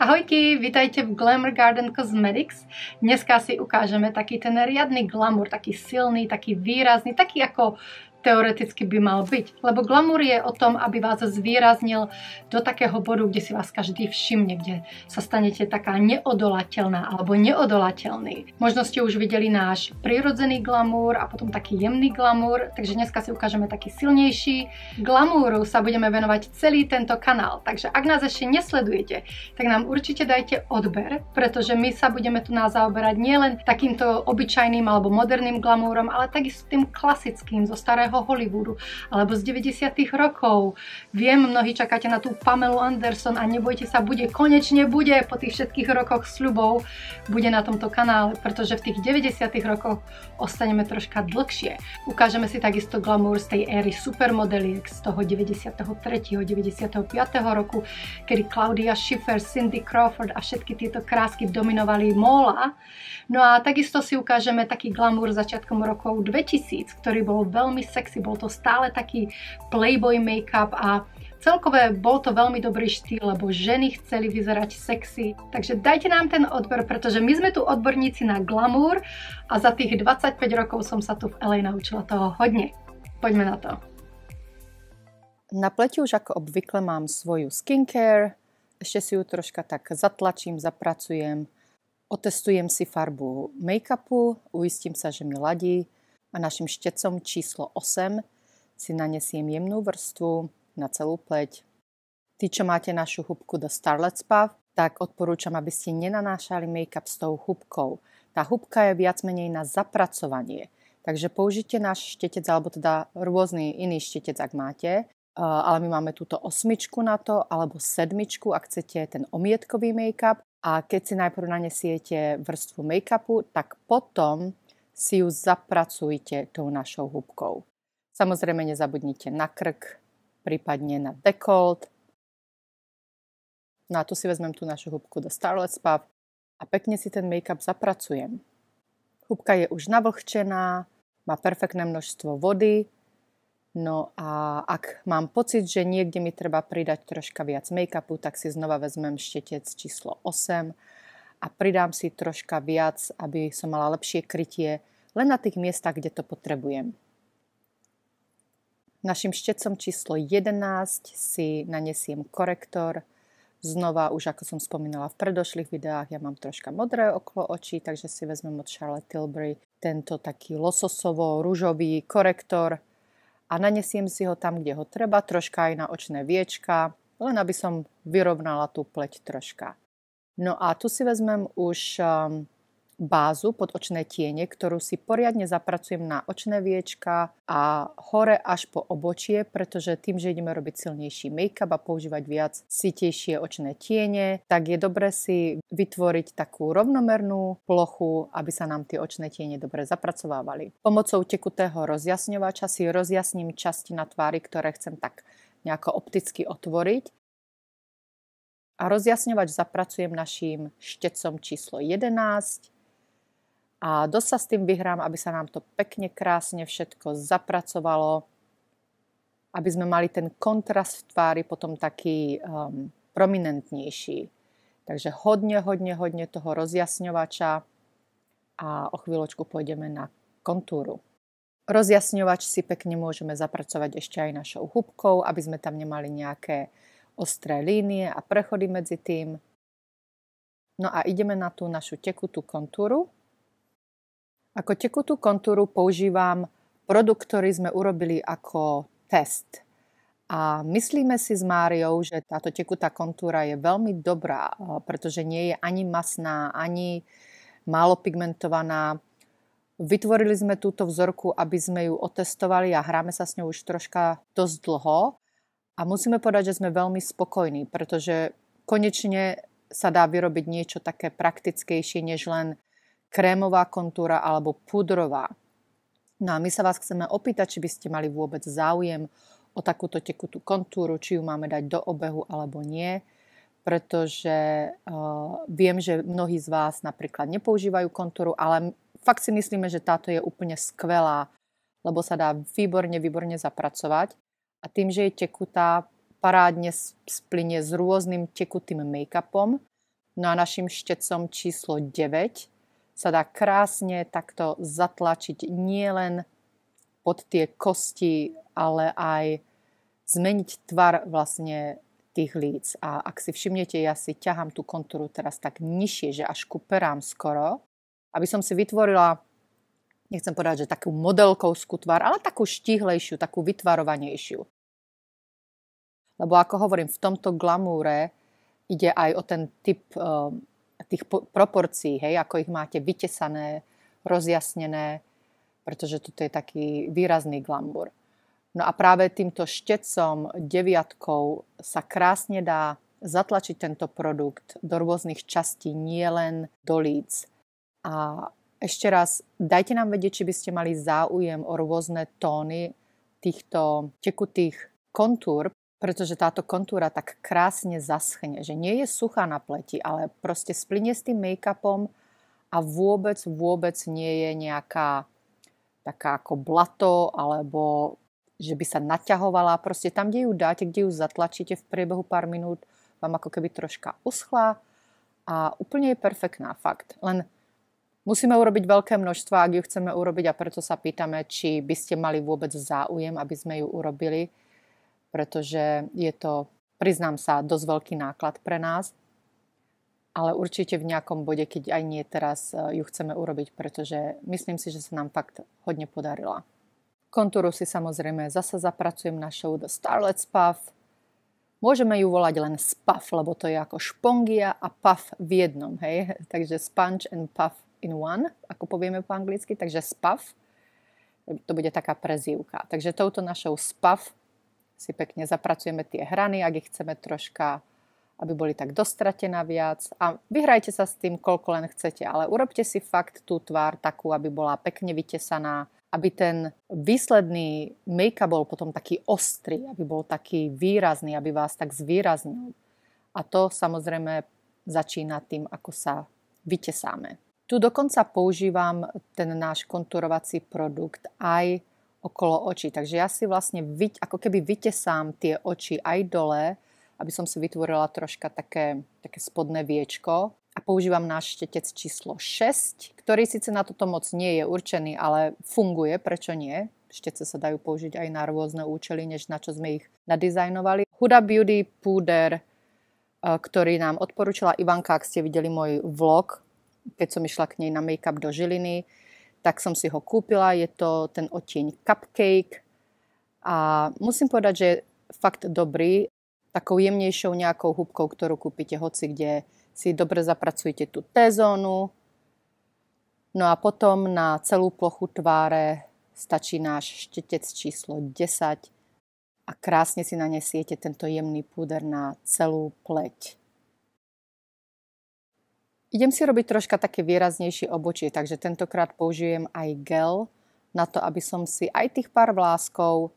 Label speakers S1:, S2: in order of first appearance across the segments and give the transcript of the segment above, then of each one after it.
S1: Ahojky, vítajte v Glamour Garden Cosmetics. Dneska si ukážeme taký ten riadny glamour, taký silný, taký výrazný, taký ako teoreticky by mal byť. Lebo glamour je o tom, aby vás zvýraznil do takého bodu, kde si vás každý všimne, kde sa stanete taká neodolateľná alebo neodolateľný. Možno ste už videli náš prírodzený glamour a potom taký jemný glamour, takže dneska si ukážeme taký silnejší. Glamouru sa budeme venovať celý tento kanál, takže ak nás ešte nesledujete, tak nám určite dajte odber, pretože my sa budeme tu nás zaoberať nielen takýmto obyčajným alebo moderným glamourom, ale takisto tým klasickým zo starého Hollywoodu alebo z 90. rokov. Viem, mnohí čakáte na tú Pamelu Anderson a nebojte sa, konečne bude po tých všetkých rokoch sľubov, bude na tomto kanále, pretože v tých 90. rokoch ostaneme troška dlhšie. Ukážeme si takisto glamour z tej éry supermodeliek z toho 93. 95. roku, kedy Claudia Schiffer, Cindy Crawford a všetky tieto krásky dominovali móla. No a takisto si ukážeme taký glamour začiatkom rokov 2000, ktorý bol veľmi sexy, bol to stále taký playboy make-up a celkové bol to veľmi dobrý štýl, lebo ženy chceli vyzerať sexy. Takže dajte nám ten odber, pretože my sme tu odborníci na glamour a za tých 25 rokov som sa tu v LA naučila toho hodne. Poďme na to.
S2: Na pleti už ako obvykle mám svoju skincare, ešte si ju troška tak zatlačím, zapracujem, otestujem si farbu make-upu, uistím sa, že mi ladí a našim štecom číslo 8 si nanesiem jemnú vrstvu na celú pleť. Tí, čo máte našu húbku do Starlet Spa, tak odporúčam, aby ste nenanášali make-up s tou húbkou. Tá húbka je viac menej na zapracovanie, takže použite náš štetec, alebo teda rôzny iný štetec, ak máte, ale my máme túto 8 na to, alebo 7, ak chcete ten omietkový make-up. A keď si najprv nanesiete vrstvu make-upu, tak potom si ju zapracujte tou našou húbkou. Samozrejme nezabudnite na krk, prípadne na dekolt. No a tu si vezmem tú našu húbku do Starlet Spa a pekne si ten make-up zapracujem. Húbka je už navlhčená, má perfektné množstvo vody. No a ak mám pocit, že niekde mi treba pridať troška viac make-upu, tak si znova vezmem štetec číslo 8 a pridám si troška viac, aby som mala lepšie krytie len na tých miestach, kde to potrebujem. Našim štecom číslo 11 si nanesiem korektor. Znova, už ako som spomínala v predošlých videách, ja mám troška modré okolo očí, takže si vezmem od Charlotte Tilbury tento taký lososovo-ružový korektor a nanesiem si ho tam, kde ho treba, troška aj na očné viečka, len aby som vyrovnala tú pleť troška. No a tu si vezmem už bázu pod očné tiene, ktorú si poriadne zapracujem na očné viečka a hore až po obočie, pretože tým, že ideme robiť silnejší make-up a používať viac sitejšie očné tiene, tak je dobre si vytvoriť takú rovnomernú plochu, aby sa nám tie očné tiene dobre zapracovávali. Pomocou tekutého rozjasňovača si rozjasním časti na tvári, ktoré chcem tak nejako opticky otvoriť. A rozjasňovač zapracujem naším štecom číslo 11. A dosť sa s tým vyhrám, aby sa nám to pekne, krásne všetko zapracovalo, aby sme mali ten kontrast v tvári potom taký prominentnejší. Takže hodne toho rozjasňovača a o chvíľočku pôjdeme na kontúru. Rozjasňovač si pekne môžeme zapracovať ešte aj našou húbkou, aby sme tam nemali nejaké ostré línie a prechody medzi tým. No a ideme na tú našu tekutú kontúru. Ako tekutú kontúru používam produkt, ktorý sme urobili ako test. A myslíme si s Máriou, že táto tekutá kontúra je veľmi dobrá, pretože nie je ani masná, ani málo pigmentovaná. Vytvorili sme túto vzorku, aby sme ju otestovali a hráme sa s ňou už troška dosť dlho. A musíme povedať, že sme veľmi spokojní, pretože konečne sa dá vyrobiť niečo také praktickejšie, než len krémová kontúra alebo pudrová. No a my sa vás chceme opýtať, či by ste mali vôbec záujem o takúto tekutú kontúru, či ju máme dať do obehu alebo nie, pretože viem, že mnohí z vás napríklad nepoužívajú kontúru, ale fakt si myslíme, že táto je úplne skvelá, lebo sa dá výborne zapracovať a tým, že je tekutá, parádne splynie s rôznym tekutým make-upom No a našim štecom číslo 9 sa dá krásne takto zatlačiť nielen pod tie kosti, ale aj zmeniť tvar vlastne tých líc. A ak si všimnete, ja si ťahám tú kontúru teraz tak nižšie, že až ku perám skoro, aby som si vytvorila, nechcem povedať, že takú modelkovskú tvár, ale takú štíhlejšiu, takú vytvarovanejšiu. Lebo ako hovorím, v tomto glamúre ide aj o ten typ tých proporcií, hej, ako ich máte vytesané, rozjasnené, pretože toto je taký výrazný glamúr. No a práve týmto štecom 9 sa krásne dá zatlačiť tento produkt do rôznych častí, nielen do líc. A ešte raz, dajte nám vedieť, či by ste mali záujem o rôzne tóny týchto tekutých kontúr, pretože táto kontúra tak krásne zaschne, že nie je suchá na pleti, ale proste splynie s tým make-upom a vôbec nie je nejaká taká ako blato, alebo že by sa naťahovala. Proste tam, kde ju dáte, kde ju zatlačíte v priebehu pár minút, vám ako keby troška uschla a úplne je perfektná, fakt. Len musíme urobiť veľké množstvo, ak ju chceme urobiť, a preto sa pýtame, či by ste mali vôbec záujem, aby sme ju urobili, pretože je to, priznám sa, dosť veľký náklad pre nás, ale určite v nejakom bode, keď aj nie teraz, ju chceme urobiť, pretože myslím si, že sa nám fakt hodne podarila. Kontúru si samozrejme zasa zapracujem našou The Starlet's Puff. Môžeme ju volať len Spuff, lebo to je ako špongia a puff v jednom, hej? Takže sponge and puff in one, ako povieme po anglicky, takže Spuff. To bude taká prezývka. Takže touto našou Spuff si pekne zapracujeme tie hrany, ak ich chceme troška, aby boli tak dostratená viac. A vyhrajte sa s tým, koľko len chcete, ale urobte si fakt tú tvár takú, aby bola pekne vytesaná, aby ten výsledný make-up bol potom taký ostrý, aby bol taký výrazný, aby vás tak zvýraznil. A to samozrejme začína tým, ako sa vytesáme. Tu dokonca používam ten náš kontúrovací produkt aj okolo očí. Takže ja si vlastne ako keby vytesám tie oči aj dole, aby som si vytvorila troška také spodné viečko. A používam náš štetec číslo 6, ktorý síce na toto moc nie je určený, ale funguje, prečo nie? Štece sa dajú použiť aj na rôzne účely, než na čo sme ich nadizajnovali. Huda Beauty púder, ktorý nám odporúčila Ivanka, ak ste videli môj vlog, keď som išla k nej na make-up do Žiliny, tak som si ho kúpila. Je to ten odtieň Cupcake a musím povedať, že je fakt dobrý, takou jemnejšou nejakou húbkou, ktorú kúpite hoci kde, si dobre zapracujete tú T-zónu. No a potom na celú plochu tváre stačí náš štetec číslo 10 a krásne si nanesiete tento jemný púder na celú pleť. Idem si robiť troška také výraznejšie obočie, takže tentokrát použijem aj gel na to, aby som si aj tých pár vláskov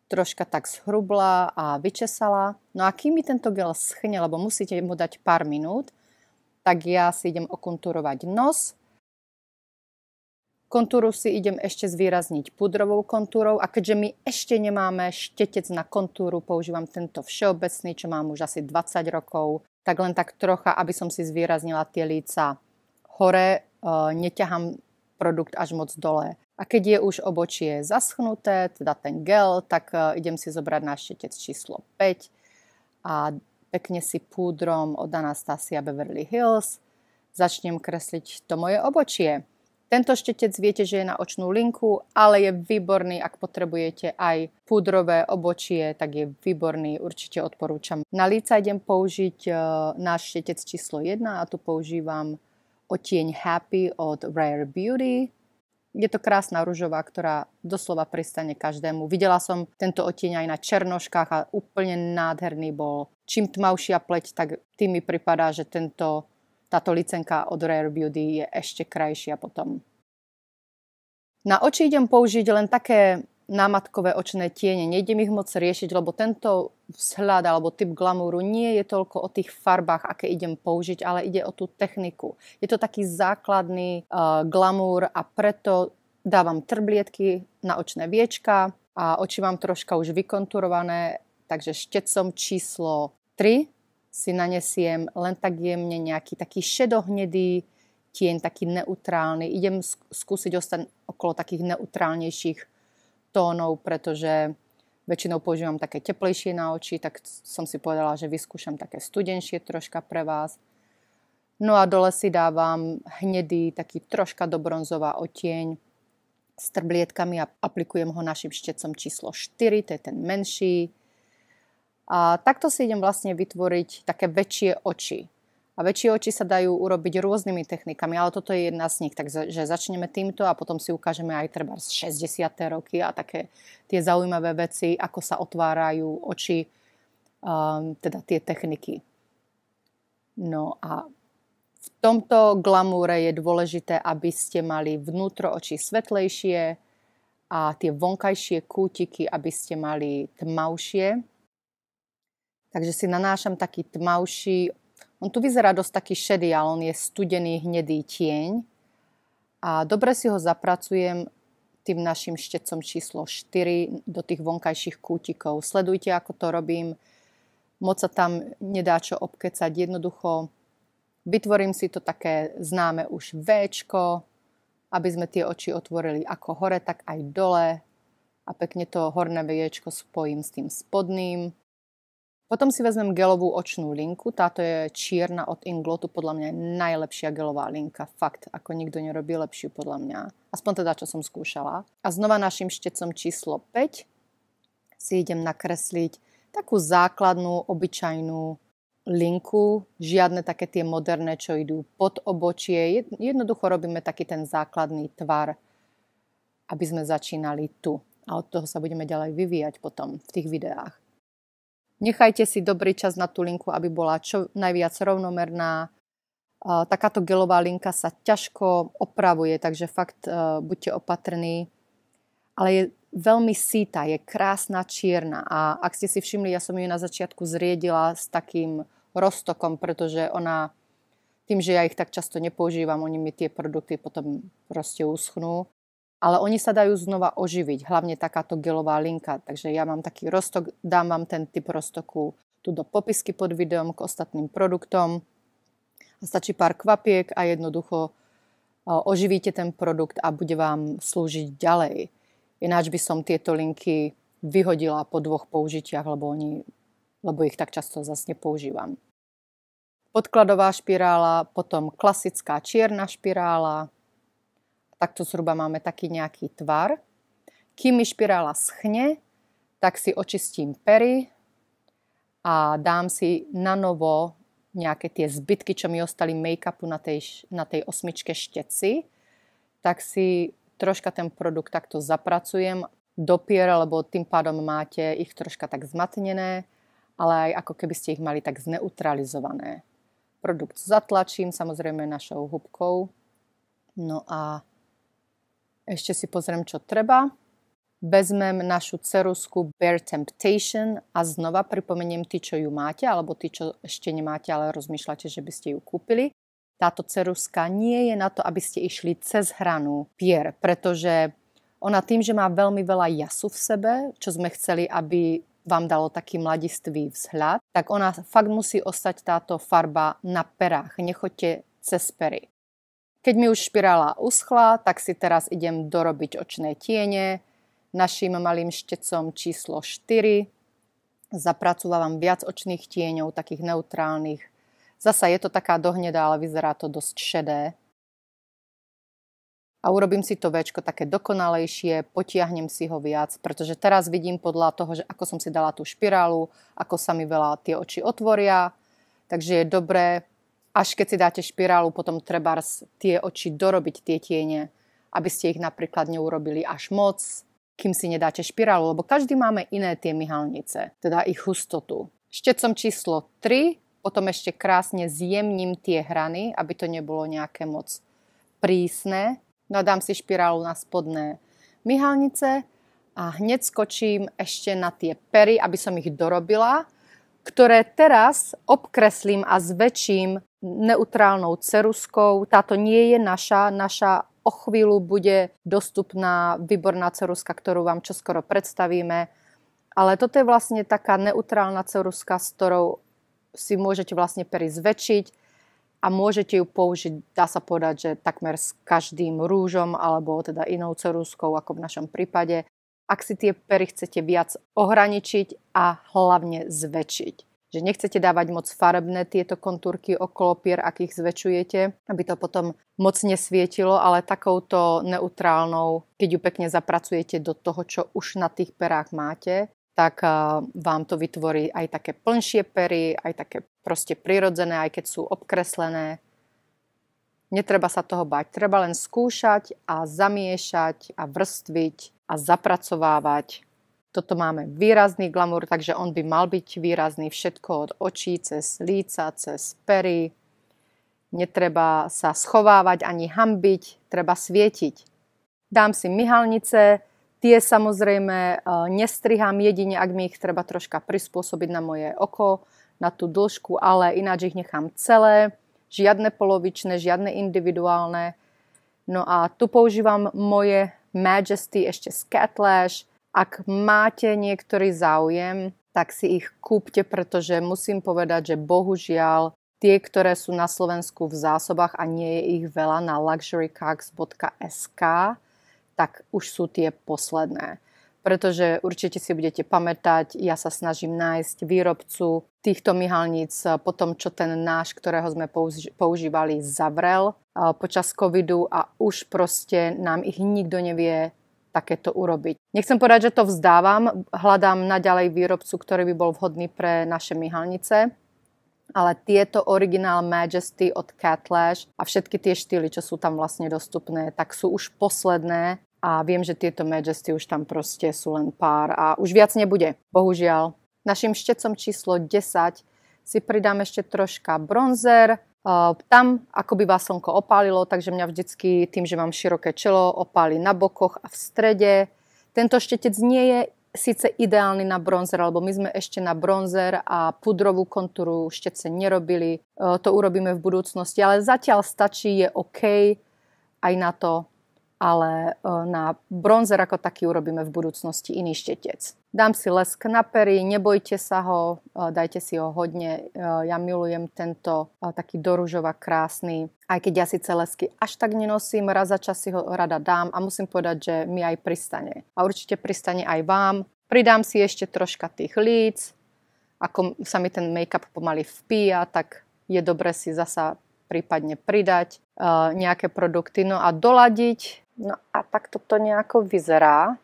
S2: troška tak zhrubla a vyčesala. No a kým mi tento gel schne, lebo musíte mu dať pár minút, tak ja si idem okontúrovať nos. Kontúru si idem ešte zvýrazniť pudrovou kontúrou a keďže my ešte nemáme štetec na kontúru, používam tento všeobecný, čo mám už asi 20 rokov, tak len tak trocha, aby som si zvýraznila tie líca hore, neťahám produkt až moc dole. A keď je už obočie zaschnuté, teda ten gel, tak idem si zobrať náš štetec číslo 5 a pekne si púdrom od Anastasia Beverly Hills začnem kresliť to moje obočie. Tento štetec viete, že je na očnú linku, ale je výborný, ak potrebujete aj púdrové obočie, tak je výborný, určite odporúčam. Na líca idem použiť náš štetec číslo 1 a tu používam odtieň Happy od Rare Beauty. Je to krásna ružová, ktorá doslova pristane každému. Videla som tento odtieň aj na černoškách a úplne nádherný bol. Čím tmavšia pleť, tak tým mi pripadá, že táto licenka od Rare Beauty je ešte krajšia potom. Na oči idem použiť len také námatkové očné tiene. Nejdem ich moc riešiť, lebo tento vzhľad alebo typ glamúru nie je toľko o tých farbách, aké idem použiť, ale ide o tú techniku. Je to taký základný glamúr a preto dávam trblietky na očné viečka a oči mám troška už vykonturované, takže štecom číslo 3 si nanesiem len tak jemne nejaký taký šedohnedý tieň, taký neutrálny. Idem skúsiť ostať okolo takých neutrálnejších tónov, pretože väčšinou používam také teplejšie na oči, tak som si povedala, že vyskúšam také studenšie troška pre vás. No a dole si dávam hnedý, taký troška do bronzová odtieň s trblietkami a aplikujem ho našim štecom číslo 4, to je ten menší. A takto si idem vlastne vytvoriť také väčšie oči. A väčšie oči sa dajú urobiť rôznymi technikami, ale toto je jedna z nich. Takže začneme týmto a potom si ukážeme aj treba z 60. roky a také tie zaujímavé veci, ako sa otvárajú oči, teda tie techniky. No a v tomto glamúre je dôležité, aby ste mali vnútro očí svetlejšie a tie vonkajšie kútiky, aby ste mali tmavšie. Takže si nanášam taký tmavší, on tu vyzerá dosť taký šedý, ale on je studený hnedý tieň. A dobre si ho zapracujem tým našim štecom číslo 4 do tých vonkajších kútikov. Sledujte, ako to robím. Moc sa tam nedá čo obkecať. Jednoducho vytvorím si to také známe už Včko, aby sme tie oči otvorili ako hore, tak aj dole. A pekne to horné Včko spojím s tým spodným. Potom si vezmem gelovú očnú linku. Táto je čierna od Inglotu, podľa mňa je najlepšia gelová linka. Fakt, ako nikto nerobí lepšiu podľa mňa. Aspoň teda, čo som skúšala. A znova našim štecom číslo 5 si idem nakresliť takú základnú, obyčajnú linku. Žiadne také tie moderné, čo idú pod obočie. Jednoducho robíme taký ten základný tvar, aby sme začínali tu. A od toho sa budeme ďalej vyvíjať potom v tých videách. Nechajte si dobrý čas na tú linku, aby bola čo najviac rovnomerná. Takáto gelová linka sa ťažko opravuje, takže fakt buďte opatrní. Ale je veľmi sýta, je krásna čierna a ak ste si všimli, ja som ju na začiatku zriedila s takým roztokom, pretože ona, tým, že ja ich tak často nepoužívam, oni mi tie produkty potom proste uschnú. Ale oni sa dajú znova oživiť, hlavne takáto gelová linka. Takže ja mám taký roztok, dám vám ten typ roztoku tu do popisky pod videom k ostatným produktom. Stačí pár kvapiek a jednoducho oživíte ten produkt a bude vám slúžiť ďalej. Ináč by som tieto linky vyhodila po 2 použitiach, lebo ich tak často zase nepoužívam. Podkladová špirála, potom klasická čierna špirála. Takto zhruba máme taký nejaký tvar. Kým mi špirála schne, tak si očistím pery a dám si na novo nejaké tie zbytky, čo mi ostali make-upu na tej 8 šteci. Tak si troška ten produkt takto zapracujem do pier, lebo tým pádom máte ich troška tak zmatnené, ale aj ako keby ste ich mali tak zneutralizované. Produkt zatlačím, samozrejme našou húbkou. No a ešte si pozriem, čo treba. Vezmem našu ceruzku Bare Temptation a znova pripomeniem tí, čo ju máte, alebo tí, čo ešte nemáte, ale rozmýšľate, že by ste ju kúpili. Táto ceruzka nie je na to, aby ste išli cez hranu pier, pretože ona tým, že má veľmi veľa jasu v sebe, čo sme chceli, aby vám dalo taký mladistvý vzhľad, tak ona fakt musí ostať táto farba na perách. Nechoďte cez pery. Keď mi už špirála uschla, tak si teraz idem dorobiť očné tiene. Naším malým štecom číslo 4 zapracúvam viac očných tieňov, takých neutrálnych. Zasa je to taká dohnedá, ale vyzerá to dosť šedé. A urobím si to Včko také dokonalejšie, potiahnem si ho viac, pretože teraz vidím podľa toho, že ako som si dala tú špirálu, ako sa mi veľa tie oči otvoria. Takže je dobré, až keď si dáte špirálu, potom treba tie oči dorobiť, tie tiene, aby ste ich napríklad neurobili až moc, kým si nedáte špirálu, lebo každý máme iné tie myhalnice, teda ich hustotu. Štecom číslo 3, potom ešte krásne zjemním tie hrany, aby to nebolo nejaké moc prísne. No dám si špirálu na spodné myhalnice a hneď skočím ešte na tie pery, aby som ich dorobila, ktoré teraz obkreslím a zväčším neutrálnou ceruzkou. Táto nie je naša o chvíľu bude dostupná výborná ceruzka, ktorú vám čoskoro predstavíme. Ale toto je vlastne taká neutrálna ceruzka, s ktorou si môžete vlastne pery zväčšiť a môžete ju použiť, dá sa povedať, že takmer s každým rúžom alebo teda inou ceruzkou, ako v našom prípade. Ak si tie pery chcete viac ohraničiť a hlavne zväčšiť. Že nechcete dávať moc farebné tieto kontúrky okolo pier, ak ich zväčšujete, aby to potom moc nesvietilo, ale takouto neutrálnou, keď ju pekne zapracujete do toho, čo už na tých perách máte, tak vám to vytvorí aj také plnšie pery, aj také proste prirodzené, aj keď sú obkreslené. Netreba sa toho bať, treba len skúšať a zamiešať a vrstviť a zapracovávať. Toto máme výrazný glamour, takže on by mal byť výrazný všetko od očí, cez líca, cez pery. Netreba sa schovávať ani hanbiť, treba svietiť. Dám si myhalnice, tie samozrejme nestrihám, jedine ak mi ich treba troška prispôsobiť na moje oko, na tú dĺžku, ale ináč ich nechám celé, žiadne polovičné, žiadne individuálne. No a tu používam moje Majesty ešte z Catlash. Ak máte niektorý záujem, tak si ich kúpte, pretože musím povedať, že bohužiaľ tie, ktoré sú na Slovensku v zásobách a nie je ich veľa na luxurycards.sk, tak už sú tie posledné. Pretože určite si budete pamätať, ja sa snažím nájsť výrobcu týchto myhalníc po tom, čo ten náš, ktorého sme používali, zavrel počas covidu a už proste nám ich nikto nevie takéto urobiť. Nechcem povedať, že to vzdávam, hľadám naďalej výrobcu, ktorý by bol vhodný pre naše myhalnice, ale tieto Original Majesty od Catlash a všetky tie štýly, čo sú tam vlastne dostupné, tak sú už posledné. A viem, že tieto Majesty už tam proste sú len pár a už viac nebude, bohužiaľ. Našim štecom číslo 10 si pridám ešte troška bronzer. Tam ako by vás slnko opálilo, takže mňa vždycky tým, že mám široké čelo, opáli na bokoch a v strede. Tento štetec nie je síce ideálny na bronzer, lebo my sme ešte na bronzer a pudrovú kontúru štece nerobili. To urobíme v budúcnosti, ale zatiaľ stačí, je OK aj na to. Ale na bronzer ako taký urobíme v budúcnosti iný štetec. Dám si lesk na pery, nebojte sa ho, dajte si ho hodne. Ja milujem tento taký do ružova krásny. Aj keď ja síce lesky až tak nenosím, raz za čas si ho rada dám a musím povedať, že mi aj pristane. A určite pristane aj vám. Pridám si ešte troška tých líc. Ako sa mi ten make-up pomaly vpíja, tak je dobre si zasa prípadne pridať nejaké produkty. No a doladiť. No a takto to nejako vyzerá.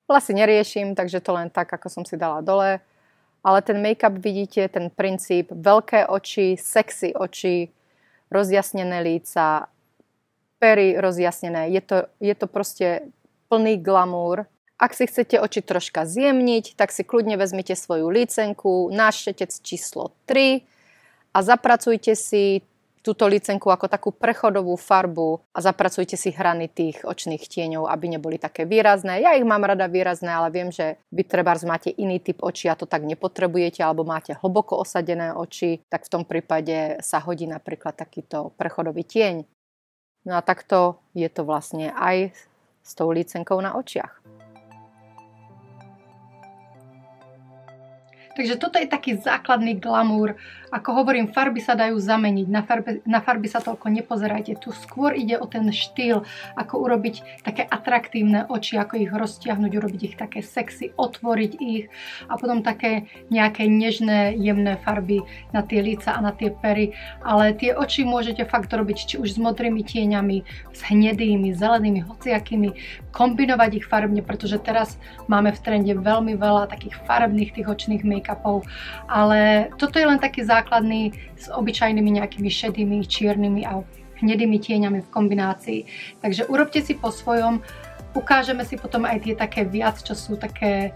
S2: Vlasy neriešim, takže to len tak, ako som si dala dole. Ale ten make-up vidíte, ten princíp, veľké oči, sexy oči, rozjasnené líca, pery rozjasnené. Je to proste plný glamour. Ak si chcete oči troška zjemniť, tak si kľudne vezmite svoju lícenku, náš štetec číslo 3 a zapracujte si túto lícenku ako takú prechodovú farbu a zapracujte si hrany tých očných tieňov, aby neboli také výrazné. Ja ich mám rada výrazné, ale viem, že vy trebárs máte iný typ očí a to tak nepotrebujete, alebo máte hlboko osadené oči, tak v tom prípade sa hodí napríklad takýto prechodový tieň. No a takto je to vlastne aj s tou lícenkou na očiach.
S1: Takže toto je taký základný glamour. Ako hovorím, farby sa dajú zameniť. Na farby sa toľko nepozerajte. Tu skôr ide o ten štýl, ako urobiť také atraktívne oči, ako ich roztiahnuť, urobiť ich také sexy, otvoriť ich a potom také nejaké nežné, jemné farby na tie líca a na tie pery. Ale tie oči môžete fakt robiť či už s modrými tieňami, s hnedými, zelenými, hociakými, kombinovať ich farebne, pretože teraz máme v trende veľmi veľa takých farebných tých očných make-upov, ale toto je len taký základný s obyčajnými nejakými šedými, čiernymi a hnedými tieňami v kombinácii. Takže urobte si po svojom, ukážeme si potom aj tie také viac, čo sú také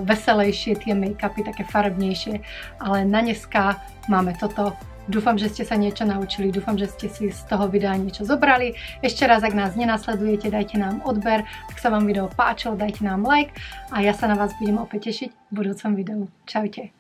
S1: veselejšie tie make-upy, také farebnejšie, ale na dneska máme toto. Dúfam, že ste sa niečo naučili, dúfam, že ste si z toho videa niečo zobrali. Ešte raz, ak nás nenasledujete, dajte nám odber. Ak sa vám video páčilo, dajte nám like a ja sa na vás budem opäť tešiť v budúcom videu. Čaute.